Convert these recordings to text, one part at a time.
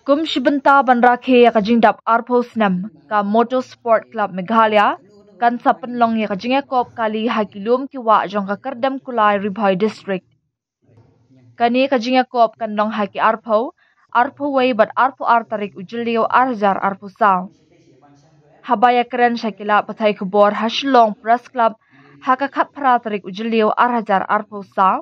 Kum shibenta ban rakhe ya kajing dap arpos nam ka Motorsport Club Meghalaya kan sapenlong ya kajing kop kali hakilum ki wa jong ka kardam kulai Ribhoi district. Kani kajing kop kan long haki arpo wei bat arpo tarik ujilio arjar arpo saw. Habaya keren shakila patai kubor hashlong press club haka khat pra tarik ujilio arjar arpo saw.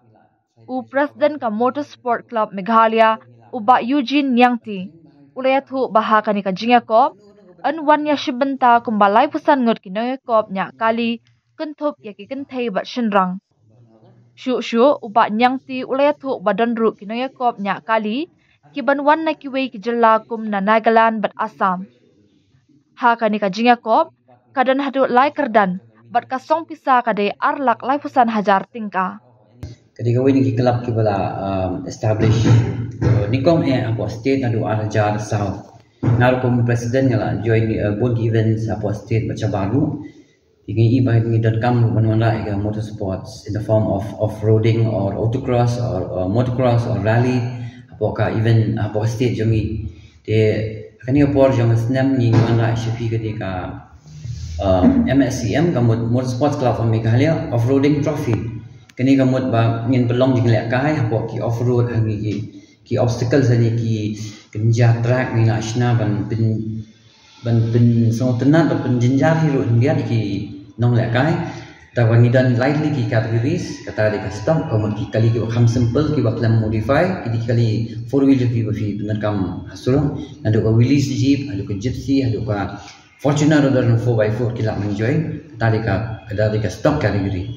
U president ka Motorsport Club Meghalaya uba Eugene Nyangti ulaya thu bahaka ni kajinga kop an wan ya shibenta kumbalai pusan ngot kinoy kop nya kali kentup ya ki kenthei bat shinrang shu uba Nyangti ulaya thu badan ru kinoy kop nya kali kiban wan na kiwei ki jilla kum na Nagaland bat Assam haka ni kajinga kop kadan hadu lai kerdan bat kasong pisa kadai arlak lai pusan hajar tingka. Ketika ini kelab kita establish nikom apa state nadu arjar south narukom presiden yala join board events apa state baca baru ini ibarat ni dan kam menwala ega motorsports in the form of off-roading or autocross or motocross or rally apakah event apa state jami de kani opor jang snam ni menwala shipi ketika MSCM kamut Motorsports Club of Meghalaya off-roading trophy kini kamut ba ngin belong jing lek kai hapo ki off road hangi ki obstacles ani ki kenja track ni la shna ban bin so tenat ban jinjar hiru dia ki nong lek kai ta wangi dan lightly ki categories kata de custom kamut ki kali ki kham simple ki baklam modify ki kali four wheeler ki fi benar kam hasurong adu ka Willys jeep adu ka gypsy adu ka Fortuner dan 4x4 ki la enjoy kata de ka stock category.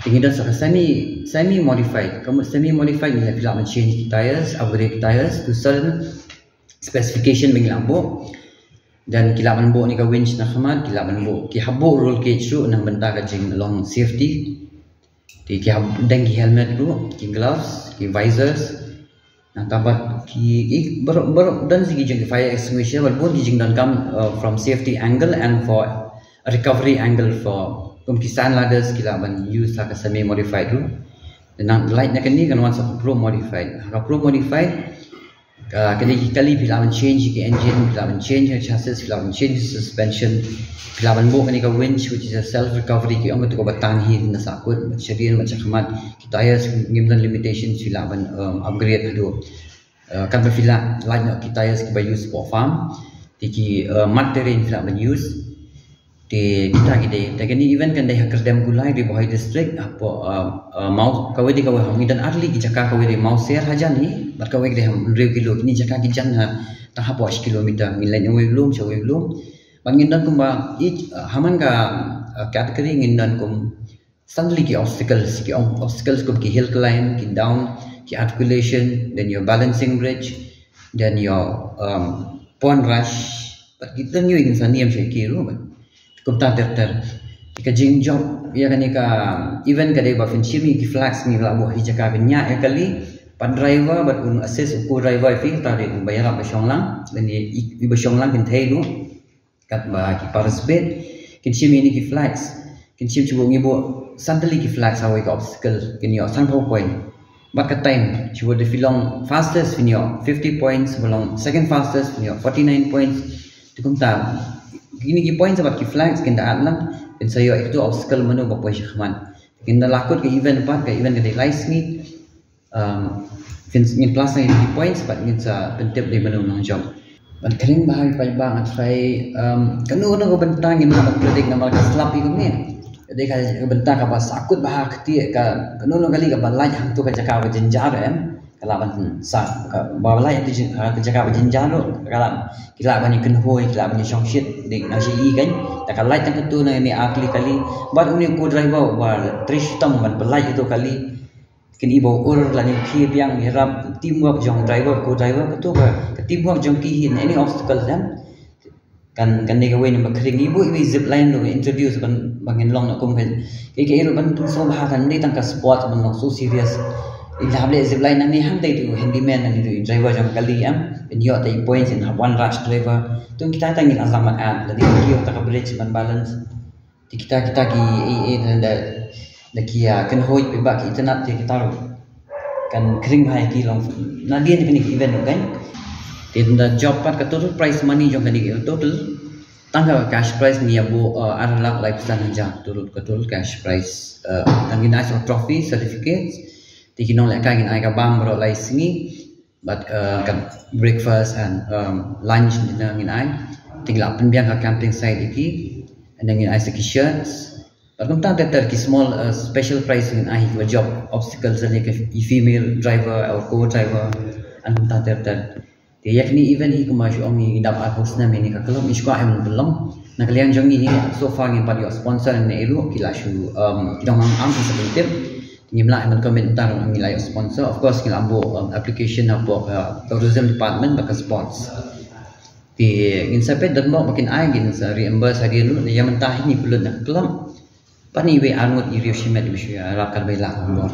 Tinggi dan semi modified. Kamu semi modified ni bila change tires, upgrade tires to certain specification bagi lambo. Dan kilaban bo ni ka winch na khamat, kilaban bo ki habo roll cage tu nang benta ka jing long safety. Ki dan ki helmet tu, ki gloves, ki visors. Nang tabat ki dan sigi jing fire extinguisher walaupun ki jing dan come from safety angle and for a recovery angle for kisan ladders kilaban use like a semi modified tu dan light nak ni kan once pro modified kali bilaban change ki engine bilaban change chassis bilaban change suspension bilaban bo kan ka winch which is a self recovery ki ong tu ko batan hi na sakut shadin macam khamat ki tires ngimdan limitations bilaban upgrade tu kan bila light nak ki tires ki by use for farm ki mud terrain bilaban use di kita gede tapi ni event kan dah kerdam gulai di Ribhoi district apa mau kawai di kawai hangi dan arli ki jaka kawai di mau share haja ni bat kawai di ham 2 kilo ni jaka ki jan tah apa kilometer nilai ngoi belum cawai belum bangin dan kumba haman ka category ngin dan kum suddenly ki obstacles kum ki hill climb ki down ki articulation then your balancing bridge then your pond rush but kita ni ingin saniam syaki ru kumta ter ka jing job ya kan ka event ka de ba fin chimi ki flags ni la bo hi jaka nya ya kali pan driver bat un assist ko driver fi ta de bayar ba shonglang dan ni ba shonglang kin thei nu kat ba ki participate kin chimi ni ki flags kin chim chu ngi bo suddenly ki flags away ka obstacle kin yo sang point bat ka time chu de filong fastest fin yo 50 points belong second fastest fin yo 49 points tu kumta gini ki point sabat ki flags kinda atlang kin sayo itu obstacle manu ba poy khman kinda lakut ke event part ke event ke live meet fin ngin plus ni points but ngin sa pentep di manu nang job ban kering bahai pai bang atrai kanu ko bentang ngin ba predict na marka slap ikum ni de ka bentang ka ba sakut bah khti ka kanu kali ka balai hang tu ka jaka ba jenjar kalaban sa balai tu jaka ba jenjar kala kilaban ni kenhoi kilaban ni shongshit ding na si kan tak kalai tang tu na ni akli kali bat uni ko driver ba trishtam ban balai itu kali kin ibo ur la ni khi piang hirap teamwork jong driver ko driver ko ba teamwork jong ki hin any obstacles dan kan ni ka wen ba khring ibo ibi zip line do introduce ban bangin long na kum kan ke iro ban tu so ba kan ni tang ka sport ban long so serious ilhable zip line ni hang dai tu handyman ni driver jong kali and you at points in one rush driver tu kita tangin azaman ad lagi dia tak bridge ban balance kita ki dan da kia kan hoi pe ba ki internet kita kan kering hai ki long na dia ni event kan the job part ka total price money jong kani total tangga cash price ni abu aralak lifestyle hanja total cash price angin nice trophy certificates tikinong le ka gin ai ka bam ro lai singi but kan breakfast and lunch dinner ngin ai tingla penbiang ka camping site iki and then ngin ai shirts but kum ta ter ki small special price ngin ai ki job obstacles ni ke female driver or co-driver and kum ta ter thì yakni even hi kuma shu ongi dap arpos na meni ka kelom iskwa em belum na kalian jong ini so far ngin pali sponsor ne elu kila shu dong am sebelum ngimla em komentar ngi lai sponsor of course ngil ambo application abo tourism department baka sponsor thì ngin sapet dan mo makin ai ngin sa reimburse hadiah lu ya mentah ini belum na kelom pani we angut irioshimet bishu ya rakar bela ngor